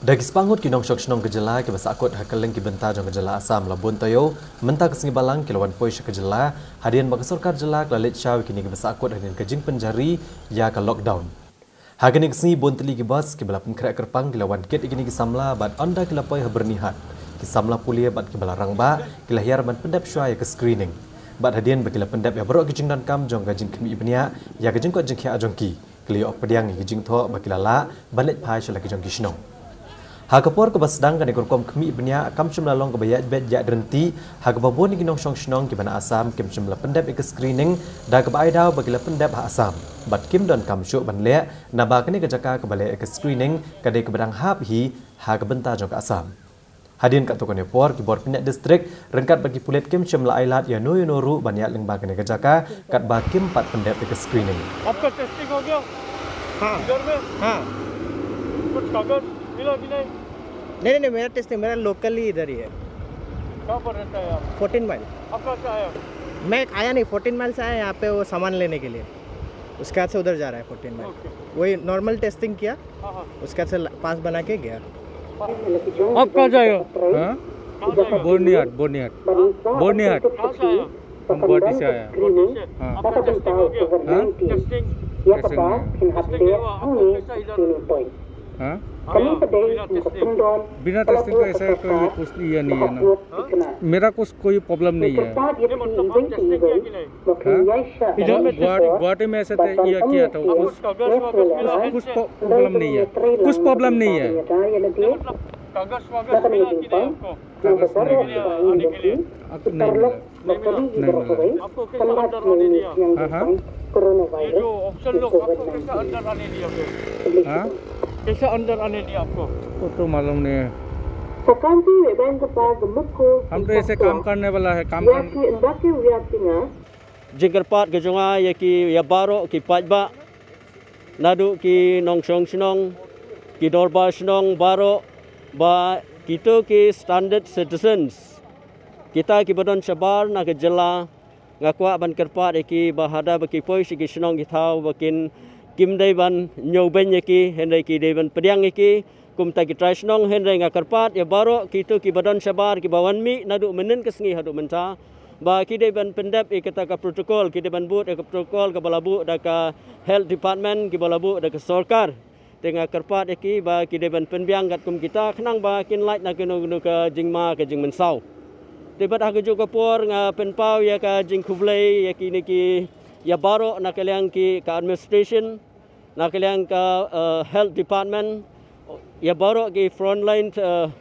Dagi sepangut kinong syok senong kejela ke sahkut kylleng ki benta jong kejela Asam labun toyo menta kesengi balang ke Wanphai kejela hadian bagi sorkar jela kelalit syaw kini ke sahkut hadian kejing penjari ya ke lockdown. Hagani kesengi bonteli ki bas ke bala pengkerak kerpang ke lawan ket kini ki samla bad onda ke lapoi bernihat ki samla pulia bad ke bala rangba ke lahir ban pendap syai ke screening. Bad hadian bagi la pendap ya berok kejing dan kam jong kejing kemi ibnia ya kejing ko jeng kia ajongki keliok pediang kejing tho bagi lala balet pai syala kejong ki senong. Hakapor ke basdang kan ekorkom kemi ibnia kam cumla long ke bayat bet jak drenti hakapabon ni ginong syong senong ki bana Asam kim cumla pendap ke screening da ke baidau bagi la pendap ha Asam bat kim don kam syuk ban le na ba kini ke jaka ke balai ke screening kadai ke badang hap hi ha ke benta jong ke Asam. Hadin kat tokone por ki bor pinyak distrik rengkat bagi pulet kim cumla ailat ya no ru banyak leng ba kini ke jaka kat ba kim pat pendap ke screening. आपका टेस्टिंग हो गया? हाँ इधर में? हाँ कुछ कागज मिला कि नहीं? नहीं मेरा टेस्टिंग मेरा लोकल ही इधर ही है। कहाँ पर रहता है आप? 14 माइल। आप कहाँ से आया? मैं आया नहीं, 14 माइल से आया यहाँ पे वो सामान लेने के लिए। उसके बाद से उधर जा रहा है 14 माइल। वही नॉर्मल टेस्टिंग किया, उसके बाद से पास बना के गया। आप कहाँ जाएगा? हाँ बोर्निहाट बोर्निहाट कहाँ से आया? हम गुवाहाटी से आया। हाँ आपका टेस्टिंग हो गया? हाँ टेस्टिंग टेस्टिंग हुआ आपको कैसा इधर? हाँ बिना बिना टेस्टिंग का ऐसा कोई कुछ ये नहीं है ना, मेरा कुछ कोई प्रॉब्लम नहीं है। मतलब आप टेस्टिंग किया कि नहीं? हाँ इधर में गुवाहाटी में ऐसे ये किया था, कुछ कागज वागज मिला है? कुछ प्रॉब्लम नहीं है, कुछ प्रॉब्लम नहीं है। मतलब कागज वागज मिला कि नहीं आपको आने के लिए? नहीं मिला। आपको कैसा अंदर आने दिया? हाँ ये जो ऑप्शन लोग आपको कैसा अंदर आने दिया फिर? हाँ कैसा अंदर आने दिया आपको? वो तो मालूम नहीं है, हम तो ऐसे काम करने वाला है, काम jingkerpat ke jonga ya ki ya baro ki pajba nadu ki nongsong snong ki dorba snong baro ba kita ki standard citizens kita ki badon sabar na ke jela ngakwa ban kerpat ki bahada ba ki poi ki snong ki thau bakin kim dai ban nyoben ki hendai ki dai ban pediang ki kum ta ki trai snong hendai ngakerpat ya baro kita ki badon sabar ki bawan mi nadu menen kesngi hadu menta ba kide ban pendap ikata ka protokol kide ban but ka protokol ka balabu da ka health department ki balabu da ka sarkar tengah kerpat ki ba kide ban penbiang kat kum kita khnang ba kin light na kenu ka jingma ka jing mensau tibat ha ju ka por nga penpau ya ka jing khublei ya ki ni ki ya baro na kaliang ki ka administration na kaliang ka health department ya baro ki frontline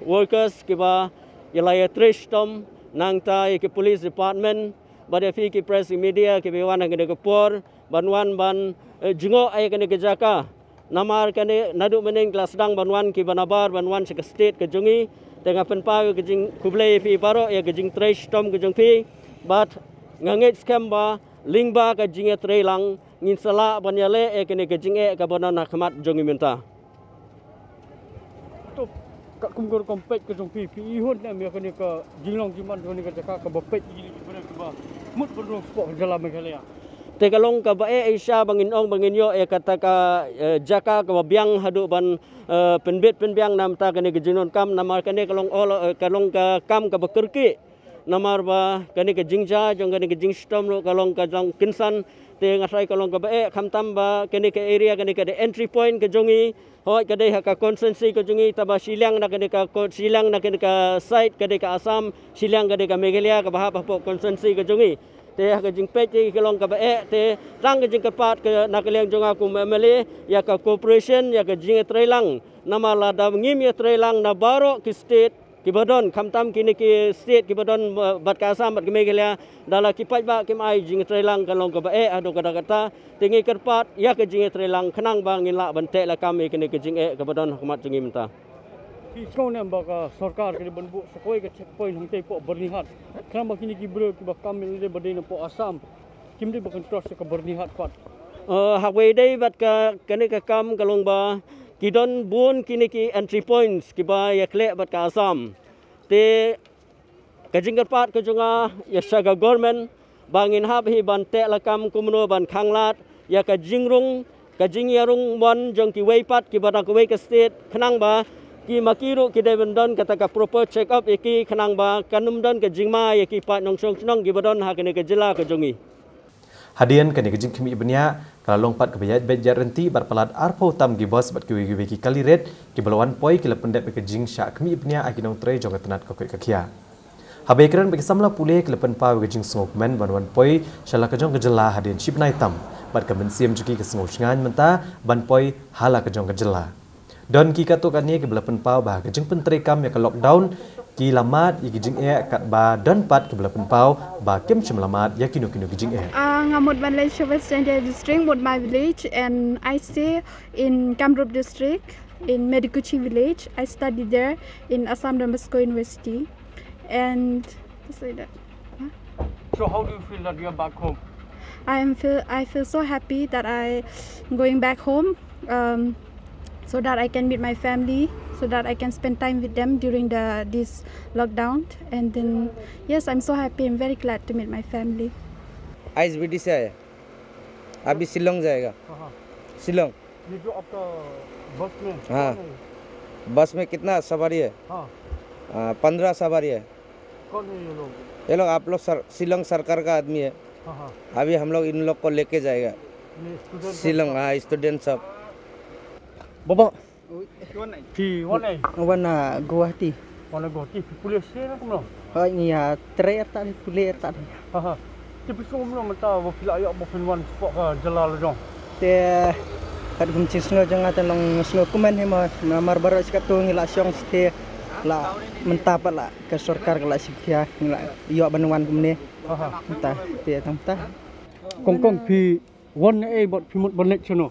workers ki ba ya laya trish tom nang tai ke police department bada fi ki press media ke bewan ke de por banwan ban jingo ai ke ke jaka namar ke nadu meneng kelas sedang banwan ki banabar banwan se state ke jungi tengah penpa ke jing kublai fi baro ya ke jing trash tom ke jung fi bat nganget scam ba lingba ke jing trelang ngin sala banyale e ke jing e ka banana khmat jungi minta kat kumgur kompet ke jong pi ihun na me kene ka jinglong jiman kene ka jaka ka bapet gini kepada kiba mut berdua sport dalam Meghalaya te kalong ka ba e isya bangin ong bangin yo e kata ka jaka ka biang hadu ban penbit penbiang nam ta kene ke jinon kam namar kene kalong ka kam ka bakerki namar ba kene ke jingja jong kene ke jingstom lo kalong ka jong kinsan te ngasai kalong ka ba e khamtam ba kene ke area kene ke entry point ke jongi hoi kadai ha ka consensi ko jungi taba silang na kadai ka silang na kadai ka site kadai ka Asam silang kadai ka Meghalaya ka bahap po consensi ko jungi te ha ka jing pet ke long ka ba e te rang ke jing ka pat ke na kaliang jonga ku MLA ya ka corporation ya ka jing trelang namala da ngim ya trelang na baro ki state ki badon khamtam kini ki state ki badon bat ka Asam bat ke Meghalaya dala ki pat ba kim ai jing trelang ka long ka ba e ado kada kata tingi kerpat ya ke jing trelang khnang bang in la bante la kami kini ke jing e ka badon hukumat jungi minta Kau ni ambaka sarkar kini banbu sekoi ke checkpoint hangtai po bernihat kenapa kini ki bro ki ba kamil de badai po Asam kim de bakan trust ke bernihat pat hawai dai bat ka kini ka kam kalong ba kidon bun kini ki entry points ki ba ya kle bat ka Asam te ka jing kerpat ke junga ya saga government bangin hab hi ban te la kam kumno ban khanglat ya ka jingrung ka jingyarung mon jong ki weipat ki bada ko wei ka state khnang ba ki makiru ki devendon kata ka proper check up ki khanang ba kanum don ke jingma ki pat nong song snong ki badon ha kene ke jela ke jongi hadian kene ke jing khmi benya kala longpat ke bayat bejar renti bar pelat arpo tam gi bos bat ki kaliret ki balawan poi ki lependep ke jing sha khmi benya akinong tre jong tenat ka koi kakia habekran bagi samla pule ke lepen pa ke jing sngok men ban poi shala ke jong ke jela hadian ship nai tam bat ke mensiam juki ke sngok ngan menta ban poi hala ke jong ke jela don ki katok ani ke belapen pau bah ke jing pentre kam ya ke lockdown ki lamat i jing kat ba don pat ke belapen pau ba kem chem lamat ya kinu ke jing ngamut Malaysia West India district with my village and I stay in Kamrup district in Medikuchi village. I study there in Assam Damasco University and say that. So how do you feel that you are back home? I feel so happy that I going back home so that I can meet my family, so that I can spend time with them during this lockdown. And then yes, I'm so happy. I'm very glad to meet my family. ISBD से आया, अभी शिलोंग जाएगा। शिलोंग। ये जो आपका बस में? हाँ। बस में कितना सवारी है? हाँ। 15 सवारी है। कौन है ये लोग? ये लोग आप लोग शिलोंग सरकार का आदमी है। हाँ। अभी हम लोग इन लोग को लेके जाएगा। शिलोंग हाँ स्टूडेंट सब। बाबा। Pi wana? Wana Guwahati. Wana Guwahati. Pulis sih nak mana? Oh ini ya terakhir tadi pulir tadi. Haha. Tapi semua menta wakil ayah bukan wan spok jalal jong. Te kat kunci semua jangan tenong semua kumen hema namar baru sekat tu ngila siang ste la mentapa la ke sarkar la sipia ngila yo banwan kumne. Haha. Entah te tamta. Kong pi wan bot pi mut banek chano.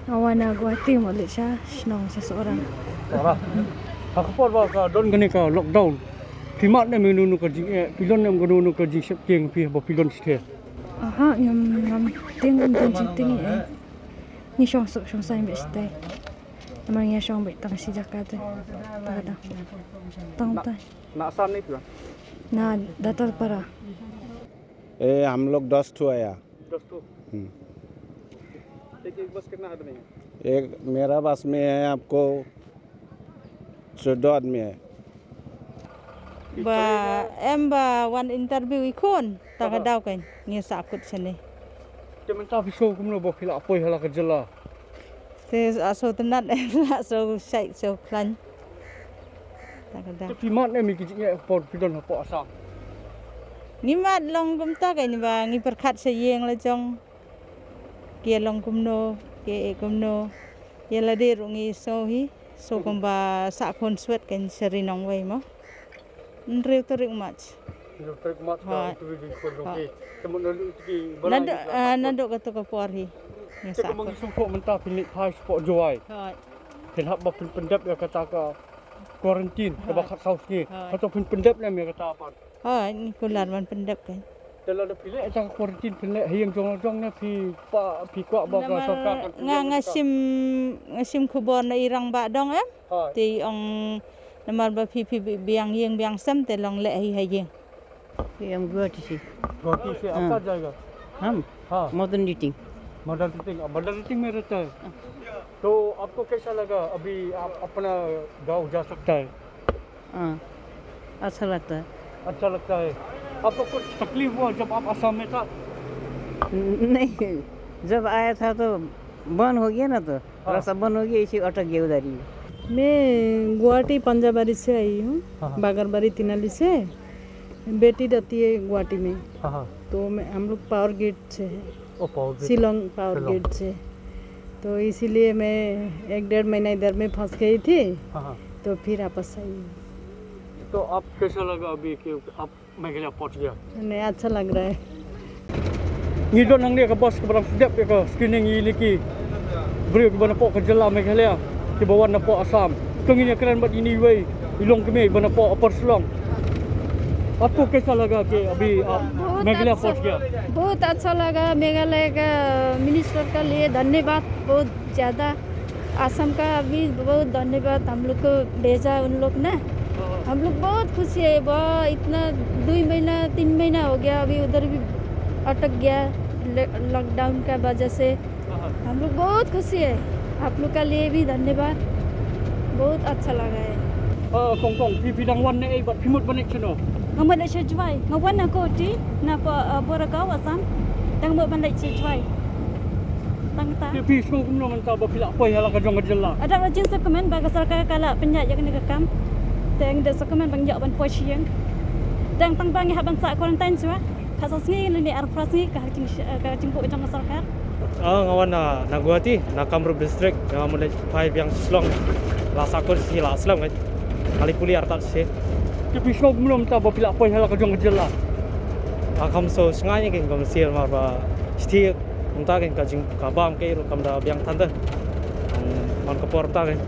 Wana Guwahati Malaysia senang seseorang. Orang. Aku pun bawa don gani ka lockdown. Timat ni menunu kerjing pilon yang menunu kerjing septiang pi apa pilon sih. Aha, yang tinggal ting ni syong sai bestai. Namang ya syong bet tang si Jakarta. Tada. Tang tai. Nak san ni tu. Na datal para. हम लोग 10 ठो आया। 10 ठो। एक बस कितना आदमी है? एक मेरा बस में है आपको 14 आदमी है। Em one interview ikon tak ada kan ni sahkut sini. Cuma tak bisa kumno bawa kila apa yang halak jela. Saya asal tenat em lah so saya so plan. Tak ada. Tapi mat ni mikirnya apa pilon apa asam. Ni mat long kum tak kan ba ni perkat sayeng la jong. Kia long kumno, kia kumno. Yala de rungi so hi so kumba sakon sweat kan seri nong way mo. Nreu terik match. Nreu terik match ka tu di kondoki. Kemun lalu ti nando kata ka porhi. Cakap mengisung kok mentah pilih hai sport joai. Ha. Kenapa bapin pendap ya kata ka quarantine ke bakal saus ni atau pendap ni ya kata apa? Ha, ni kular man pendap kan. Kalau ada pilih aja quarantine pilih yang jong-jong ni pi kuat bakal sarkar. ngasim kubor na irang ba dong em. Ti ong namar ba pi biang sam te long le hi yeng. Em Guwahati sih. Guwahati से आपका जाएगा? हम हाँ modern reading में रहता है। तो आपको कैसा लगा अभी आप अपना गांव जा सकता है? हाँ अच्छा लगता है। अच्छा लगता है। आपको कुछ तकलीफ हुआ जब आप असम में था? नहीं जब आया था तो बंद हो गया ना तो रास्ता बंद हो गया इसी अटक गया उधर ही। मैं गुवाहाटी पंजाबारी से आई हूँ, बागरबारी तिनाली से। बेटी रहती है गुवाहाटी में। तो हम लोग पावर गेट से है, शिलोंग पावर गेट से। तो इसीलिए मैं 1-1.5 महीना इधर में फंस गई थी, तो फिर वापस आई। तो आप कैसा लगा अभी कि आप मेघालय पहुंच गया? नहीं अच्छा लग रहा है। Ni don nang dia ke bos ke barang sedap dia ke screening ini ki. Beri ke bana pok ke jela Meghalaya. Ke bawah na pok Assam. Tung ini keren buat ini wei. Ilong ke me bana pok upper Shillong. आपको कैसा लगा कि अभी आप मेघालय पहुंच गया? बहुत अच्छा लगा। मेघालय का मिनिस्टर का लिए धन्यवाद बहुत ज़्यादा। असम का भी बहुत धन्यवाद। हम लोग को भेजा उन लोग ने। हम लोग बहुत खुशी है। वह इतना 2 महीना 3 महीना हो गया अभी उधर भी अटक गया लॉकडाउन का वजह से। हम लोग बहुत खुशी है। आप लोग का लिए भी धन्यवाद। बहुत अच्छा लगा है kong bidang wan ne bat pimut banik chano ngam le chejwai ngawan na ko ti na boragau asam tang mo ban le chejwai tang ta pi sung kumno man ta ba pila poi hala ka jong jella ada rajin dokumen bagi sarkar kala penyak jak ni kam teng de dokumen bang jak ban poi siang tang tang bang ha ban sa quarantine chwa khasas ni ni arfras ni ka jingpo jong sarkar ngawan na Guwahati na Kamrup district yang mulai 5 yang Slong la sakut sila Slong kali puli artat se pi sung kumno man ta ba pila poi hala ka jong jella akam so snganya ken kom sil mar ba sti unta ken ka jing ka bam ke ro kam da biang tanda on ka por ta ken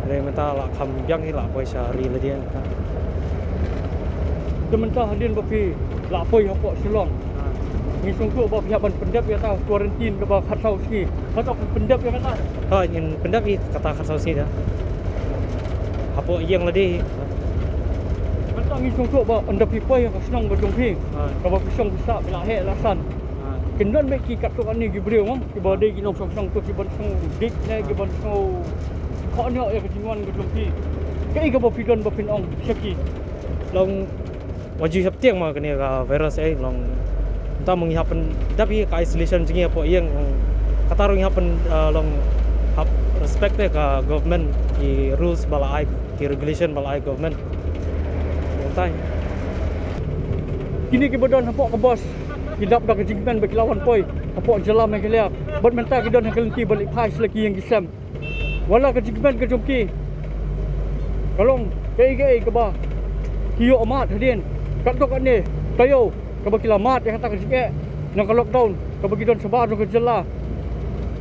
re mata la kham biang hi la poi sa ri le dia Kementah hadin bagi lapoi hapok Silong. Ni sungguh bawa pihak pendap ya tahu kuarantin ke bawah khatsau ski. Kata pendap ya kata. Ha ingin pendap ni kata khatsau ski dah. Hapok yang ladi. Kata ni sungguh bawa pendap pipai yang senang berjumpa. Kalau pisang besar bila hek lasan. Kenan beki kat tu kan ni gibril mong. Kiba dia gino senang tu kiba senang dik ni kiba senang. Kau ni ya kejimuan berjumpa. Kei ke bawa pidon bawa pinong seki. Long wajib siap tiang mah kena virus long entah menghiapan tapi ke isolation jengi apa yang kata orang hiapan long hap respect ke government ki rules balai ki regulation balai government entah kini ke badan hapok ke bos kidap dak jingmen bagi lawan poi hapok jela Meghalaya bot menta ki don hakelti balik phai selagi yang gisam wala ke jingmen ke jomki kalong kei ke ba kiyo amat hadin kat tok ni tayo ka bagi lamat yang kata ke nang lockdown ka bagi don sabar ke jela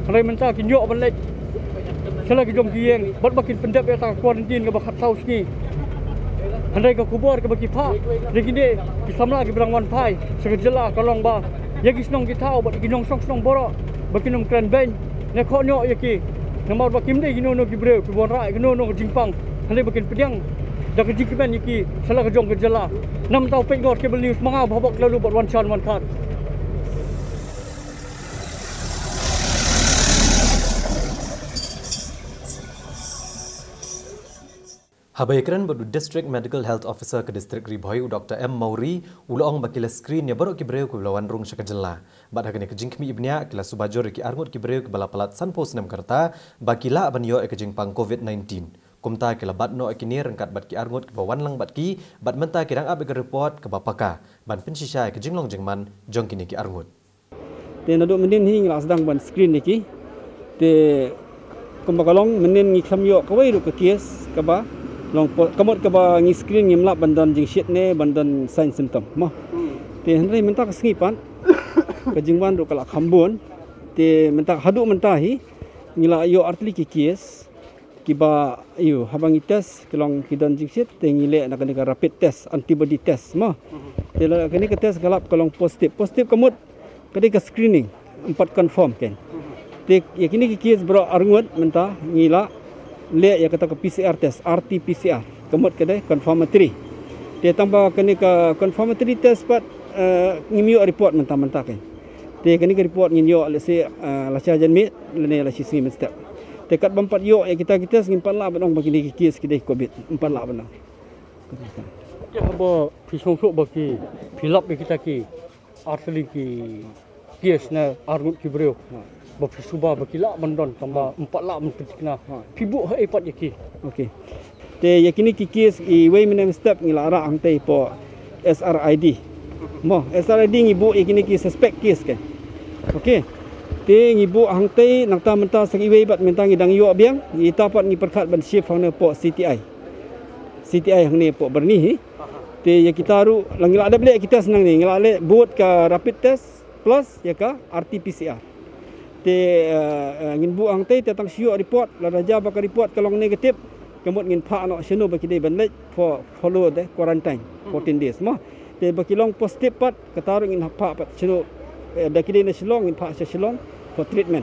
kalau menta kinyo balik selagi jom gieng bot makin pendap ya ta kuarantin ke bakhat saus ni andai ka kubur ke bagi pak regine kisamla ke berang Wanphai segejela kalong ba yagi snong ki tau bot ginong song borok bagi nom kran ben ne kho nyo yaki namar bakim dei gino no gibreu ki bon rai gino no jingpang andai bakin pedang dak jingkiban yaki salah ke jong gejela 6 tahun pengor kabel news manga babak lalu buat one shot one cut Habaikran badu District Medical Health Officer ke District Ribhoi Dr. M. Mauri ulong bakila screen ya baru kibreu ke lawan rung syakajela bad hakane ke jingkmi ibnia kila subajor ki arngut kibreu ke bala palat sanpos nem karta bakila banyo ke jingpang COVID-19 kumta kila bat no ekini rengkat bat ki arngut ke bawan lang bat ki bat menta kirang abe ke report ke bapaka ban pensisha ke jinglong jingman jong kini ki arngut te nadu menin hi ngla sedang ban screen niki te kumbakalong menin ngi khamyo kawai ru ke kies ke ba long kamot ke ba ngi screen ngi mlap bandan jing shit ne bandan sign symptom mo te henry menta ke sengipan ke jingwan ru kala khambun te menta hadu menta hi ngila yo artli ki kies kiba iyo habang test kelong kidon jingsit tengile nak kena rapid test antibody test mah tela kena ke test galap kelong positif kamut kena ke screening 4 confirm kan te yakini ki case bro arngut menta ngila le ya kata ke PCR test RT PCR kamut kena confirmatory te tambah kena ke confirmatory test pat ngimio report menta kan te kena ke report ngimio let's say lacha janmi lene lachi sini step dekat bampat yo ya kita ngimpan lah benong bagi ni kes kidai covid empat lah benong ya habo pisong sok bagi filap kita ki artli ki kes na argut ki breu ba fisuba bagi la bandon tambah empat lah mentikna fibu hai pat yaki okey te yakini ki kes I way menem step ngila ara angtai po SRID mo SRID ngibu yakini ki suspect kes kan okey te ngibu hangtai nangta menta sagi wei bat mentang idang yo biang ita pat ngi perkhat ban shift hangna po CTI hangni po berni te ya kita ru langila ada bele kita senang ni ngila le buat ka rapid test plus ya ka RT PCR te ngin bu hangtai tatang sio report la raja baka report kalong negatif kemut ngin pha no seno baki dei ban le for follow the quarantine 14 days mo te baki long positif pat kataru ngin pha pat seno dakide na silong in pa sa silong for treatment.